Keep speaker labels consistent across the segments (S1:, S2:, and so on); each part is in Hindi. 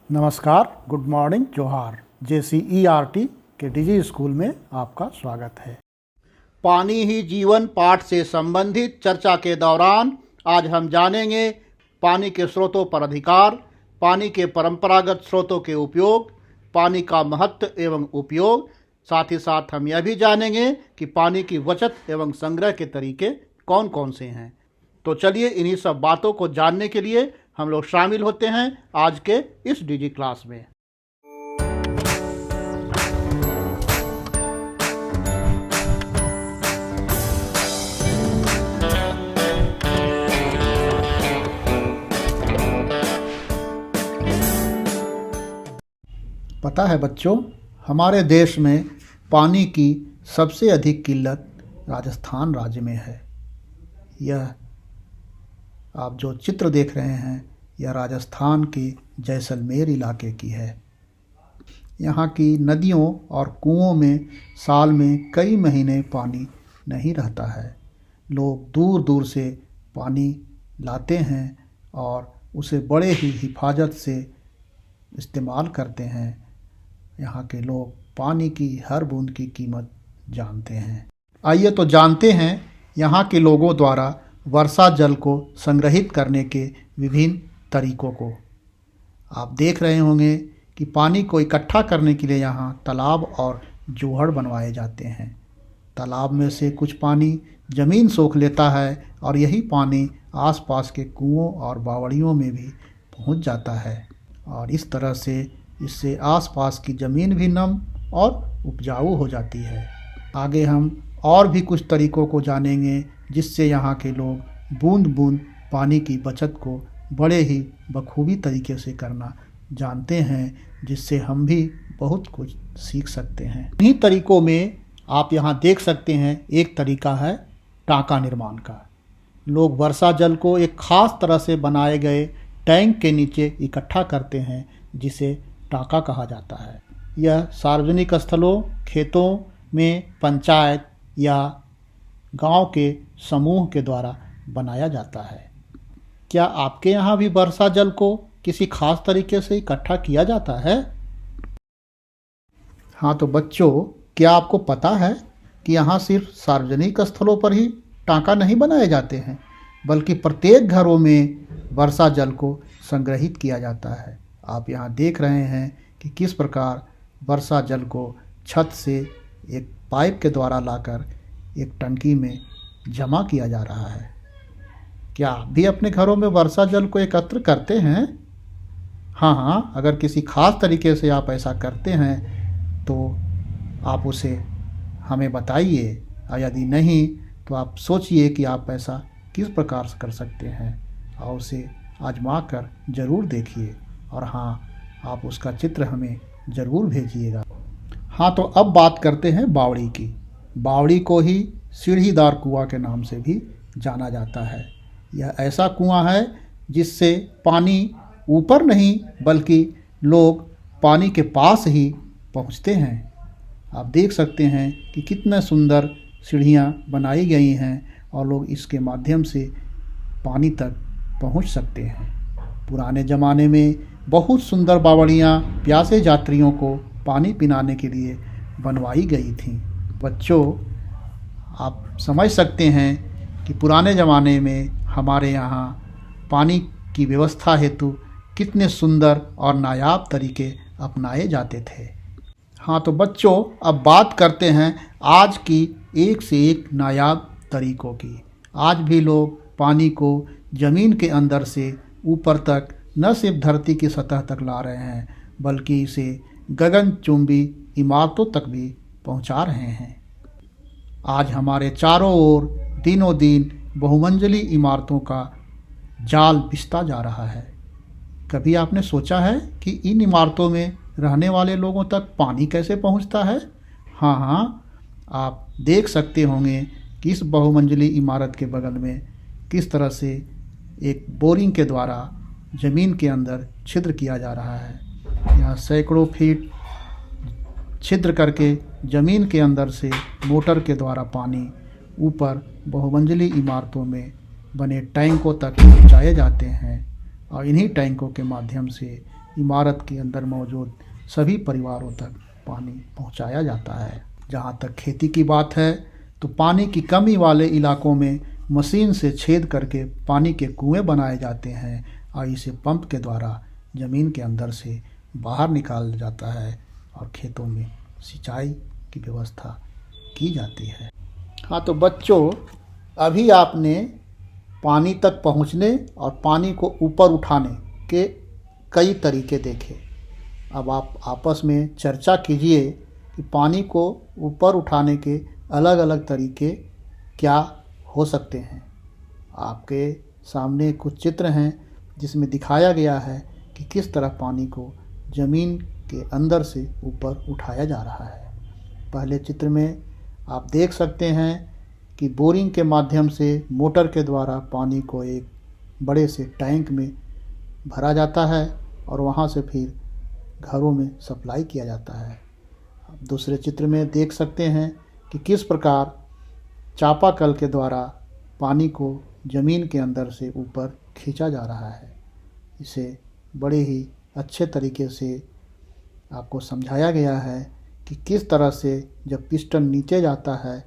S1: नमस्कार, गुड मॉर्निंग, जोहार। JCERT के डिजी स्कूल में आपका स्वागत है। पानी ही जीवन पाठ से संबंधित चर्चा के दौरान आज हम जानेंगे पानी के स्रोतों पर अधिकार, पानी के परंपरागत स्रोतों के उपयोग, पानी का महत्व एवं उपयोग। साथ ही साथ हम यह भी जानेंगे कि पानी की बचत एवं संग्रह के तरीके कौन कौन से हैं। तो चलिए इन्हीं सब बातों को जानने के लिए हम लोग शामिल होते हैं आज के इस डिजी क्लास में। पता है बच्चों, हमारे देश में पानी की सबसे अधिक किल्लत राजस्थान राज्य में है। यह आप जो चित्र देख रहे हैं यह राजस्थान के जैसलमेर इलाके की है। यहाँ की नदियों और कुओं में साल में कई महीने पानी नहीं रहता है। लोग दूर दूर से पानी लाते हैं और उसे बड़े ही हिफाजत से इस्तेमाल करते हैं। यहाँ के लोग पानी की हर बूंद की कीमत जानते हैं। आइए तो जानते हैं यहाँ के लोगों द्वारा वर्षा जल को संग्रहित करने के विभिन्न तरीकों को। आप देख रहे होंगे कि पानी को इकट्ठा करने के लिए यहाँ तालाब और जोहड़ बनवाए जाते हैं। तालाब में से कुछ पानी ज़मीन सोख लेता है और यही पानी आसपास के कुओं और बावड़ियों में भी पहुँच जाता है और इस तरह से इससे आसपास की ज़मीन भी नम और उपजाऊ हो जाती है। आगे हम और भी कुछ तरीकों को जानेंगे जिससे यहाँ के लोग बूंद बूंद पानी की बचत को बड़े ही बखूबी तरीके से करना जानते हैं, जिससे हम भी बहुत कुछ सीख सकते हैं। इन्हीं तरीकों में आप यहाँ देख सकते हैं एक तरीका है टाँका निर्माण का। लोग वर्षा जल को एक ख़ास तरह से बनाए गए टैंक के नीचे इकट्ठा करते हैं जिसे टाँका कहा जाता है। यह सार्वजनिक स्थलों, खेतों में, पंचायत या गांव के समूह के द्वारा बनाया जाता है। क्या आपके यहाँ भी वर्षा जल को किसी खास तरीके से इकट्ठा किया जाता है? हाँ तो बच्चों, क्या आपको पता है कि यहाँ सिर्फ सार्वजनिक स्थलों पर ही टाँका नहीं बनाए जाते हैं, बल्कि प्रत्येक घरों में वर्षा जल को संग्रहित किया जाता है। आप यहाँ देख रहे हैं कि किस प्रकार वर्षा जल को छत से एक पाइप के द्वारा लाकर एक टंकी में जमा किया जा रहा है। क्या आप भी अपने घरों में वर्षा जल को एकत्र करते हैं? हाँ, अगर किसी खास तरीके से आप ऐसा करते हैं तो आप उसे हमें बताइए, और यदि नहीं तो आप सोचिए कि आप ऐसा किस प्रकार से कर सकते हैं और उसे आजमा कर ज़रूर देखिए। और हाँ, आप उसका चित्र हमें ज़रूर भेजिएगा। हाँ तो अब बात करते हैं बावड़ी की। बावड़ी को ही सीढ़ीदार कुआं के नाम से भी जाना जाता है। यह ऐसा कुआं है जिससे पानी ऊपर नहीं बल्कि लोग पानी के पास ही पहुंचते हैं। आप देख सकते हैं कि कितने सुंदर सीढ़ियां बनाई गई हैं और लोग इसके माध्यम से पानी तक पहुंच सकते हैं। पुराने ज़माने में बहुत सुंदर बावड़ियां प्यासे यात्रियों को पानी पिलाने के लिए बनवाई गई थीं। बच्चों, आप समझ सकते हैं कि पुराने ज़माने में हमारे यहाँ पानी की व्यवस्था हेतु कितने सुंदर और नायाब तरीके अपनाए जाते थे। हाँ तो बच्चों, अब बात करते हैं आज की एक से एक नायाब तरीकों की। आज भी लोग पानी को ज़मीन के अंदर से ऊपर तक न सिर्फ धरती की सतह तक ला रहे हैं, बल्कि इसे गगनचुंबी इमारतों तक भी पहुंचा रहे हैं। आज हमारे चारों ओर दिनों दिन बहुमंजिली इमारतों का जाल बिछता जा रहा है। कभी आपने सोचा है कि इन इमारतों में रहने वाले लोगों तक पानी कैसे पहुंचता है? हाँ, आप देख सकते होंगे कि इस बहुमंजिली इमारत के बगल में किस तरह से एक बोरिंग के द्वारा ज़मीन के अंदर छिद्र किया जा रहा है। यहाँ सैकड़ों फीट छिद्र करके ज़मीन के अंदर से मोटर के द्वारा पानी ऊपर बहुमंजिली इमारतों में बने टैंकों तक पहुँचाए जाते हैं और इन्हीं टैंकों के माध्यम से इमारत के अंदर मौजूद सभी परिवारों तक पानी पहुंचाया जाता है। जहां तक खेती की बात है तो पानी की कमी वाले इलाकों में मशीन से छेद करके पानी के कुएं बनाए जाते हैं और इसे पंप के द्वारा ज़मीन के अंदर से बाहर निकाला जाता है और खेतों में सिंचाई की व्यवस्था की जाती है। हाँ तो बच्चों, अभी आपने पानी तक पहुँचने और पानी को ऊपर उठाने के कई तरीके देखे। अब आप आपस में चर्चा कीजिए कि पानी को ऊपर उठाने के अलग अलग तरीके क्या हो सकते हैं। आपके सामने कुछ चित्र हैं जिसमें दिखाया गया है कि किस तरह पानी को ज़मीन के अंदर से ऊपर उठाया जा रहा है। पहले चित्र में आप देख सकते हैं कि बोरिंग के माध्यम से मोटर के द्वारा पानी को एक बड़े से टैंक में भरा जाता है और वहाँ से फिर घरों में सप्लाई किया जाता है। दूसरे चित्र में देख सकते हैं कि किस प्रकार चापाकल के द्वारा पानी को ज़मीन के अंदर से ऊपर खींचा जा रहा है। इसे बड़े ही अच्छे तरीके से आपको समझाया गया है कि किस तरह से जब पिस्टन नीचे जाता है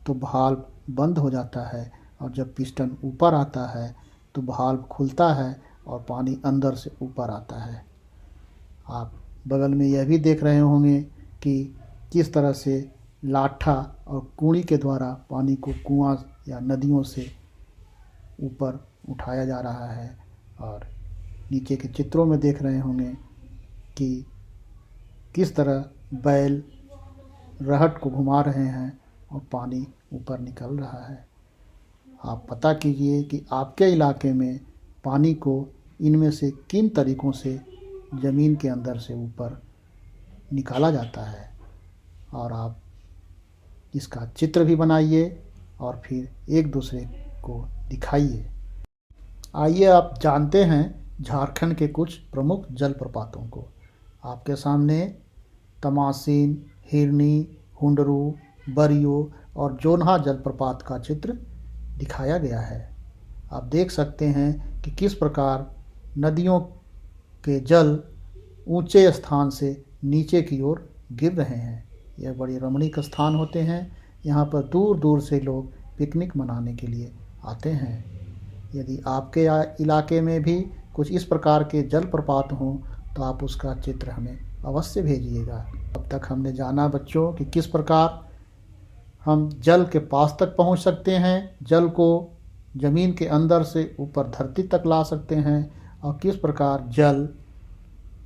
S1: तो वाल्व बंद हो जाता है और जब पिस्टन ऊपर आता है तो वाल्व खुलता है और पानी अंदर से ऊपर आता है। आप बगल में यह भी देख रहे होंगे कि किस तरह से लाठा और कूड़ी के द्वारा पानी को कुआं या नदियों से ऊपर उठाया जा रहा है। और नीचे के चित्रों में देख रहे होंगे कि किस तरह बैल रहट को घुमा रहे हैं और पानी ऊपर निकल रहा है। आप पता कीजिए कि आपके इलाके में पानी को इनमें से किन तरीक़ों से ज़मीन के अंदर से ऊपर निकाला जाता है, और आप इसका चित्र भी बनाइए और फिर एक दूसरे को दिखाइए। आइए आप जानते हैं झारखंड के कुछ प्रमुख जलप्रपातों को। आपके सामने तमासीन, हिरनी, हुंडरू, बरियो और जोन्हा जलप्रपात का चित्र दिखाया गया है। आप देख सकते हैं कि किस प्रकार नदियों के जल ऊंचे स्थान से नीचे की ओर गिर रहे हैं। यह बड़े रमणीक स्थान होते हैं। यहाँ पर दूर दूर से लोग पिकनिक मनाने के लिए आते हैं। यदि आपके इलाके में भी कुछ इस प्रकार के जलप्रपात हों तो आप उसका चित्र हमें अवश्य भेजिएगा। अब तक हमने जाना बच्चों कि किस प्रकार हम जल के पास तक पहुंच सकते हैं, जल को ज़मीन के अंदर से ऊपर धरती तक ला सकते हैं, और किस प्रकार जल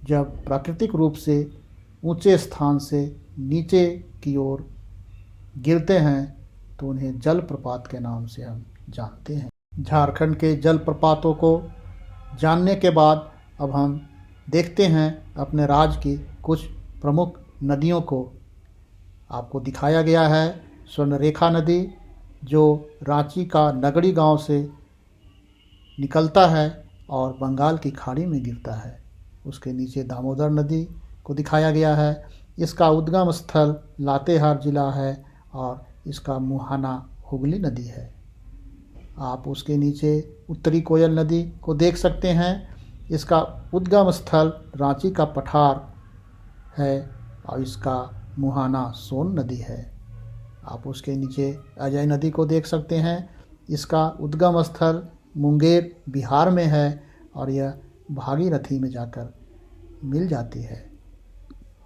S1: जब प्राकृतिक रूप से ऊंचे स्थान से नीचे की ओर गिरते हैं तो उन्हें जलप्रपात के नाम से हम जानते हैं। झारखंड के जलप्रपातों को जानने के बाद अब हम देखते हैं अपने राज्य की कुछ प्रमुख नदियों को। आपको दिखाया गया है स्वर्णरेखा नदी, जो रांची का नगड़ी गांव से निकलता है और बंगाल की खाड़ी में गिरता है। उसके नीचे दामोदर नदी को दिखाया गया है। इसका उद्गम स्थल लातेहार जिला है और इसका मुहाना हुगली नदी है। आप उसके नीचे उत्तरी कोयल नदी को देख सकते हैं। इसका उद्गम स्थल रांची का पठार है और इसका मुहाना सोन नदी है। आप उसके नीचे अजय नदी को देख सकते हैं। इसका उद्गम स्थल मुंगेर बिहार में है और यह भागीरथी में जाकर मिल जाती है।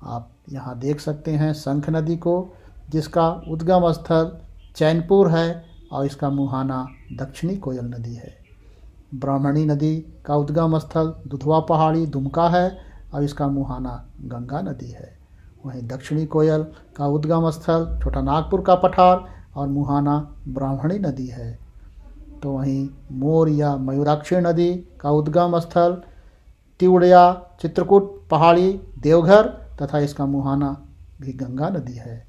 S1: आप यहाँ देख सकते हैं शंख नदी को, जिसका उद्गम स्थल चैनपुर है और इसका मुहाना दक्षिणी कोयल नदी है। ब्राह्मणी नदी का उद्गम स्थल दुधवा पहाड़ी दुमका है और इसका मुहाना गंगा नदी है। वहीं दक्षिणी कोयल का उद्गम स्थल छोटा नागपुर का पठार और मुहाना ब्राह्मणी नदी है। तो वहीं मोर या मयूराक्षी नदी का उद्गम स्थल तिवड़िया चित्रकूट पहाड़ी देवघर तथा इसका मुहाना भी गंगा नदी है।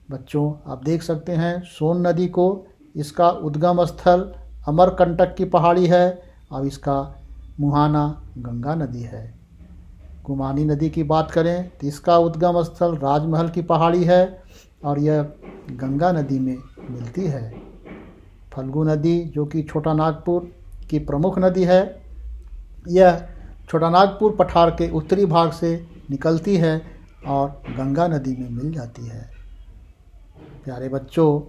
S1: बच्चों, आप देख सकते हैं सोन नदी को, इसका उद्गम स्थल अमरकंटक की पहाड़ी है और इसका मुहाना गंगा नदी है। गुमानी नदी की बात करें तो इसका उद्गम स्थल राजमहल की पहाड़ी है और यह गंगा नदी में मिलती है। फल्गु नदी, जो कि छोटा नागपुर की प्रमुख नदी है, यह छोटानागपुर पठार के उत्तरी भाग से निकलती है और गंगा नदी में मिल जाती है। प्यारे बच्चों,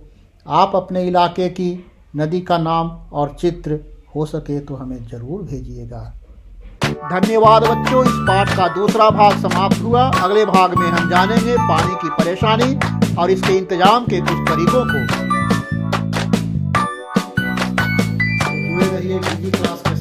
S1: आप अपने इलाके की नदी का नाम और चित्र हो सके तो हमें ज़रूर भेजिएगा। धन्यवाद बच्चों। इस पाठ का दूसरा भाग समाप्त हुआ। अगले भाग में हम जानेंगे पानी की परेशानी और इसके इंतजाम के कुछ तरीकों को। जुड़े रहिए DG क्लास के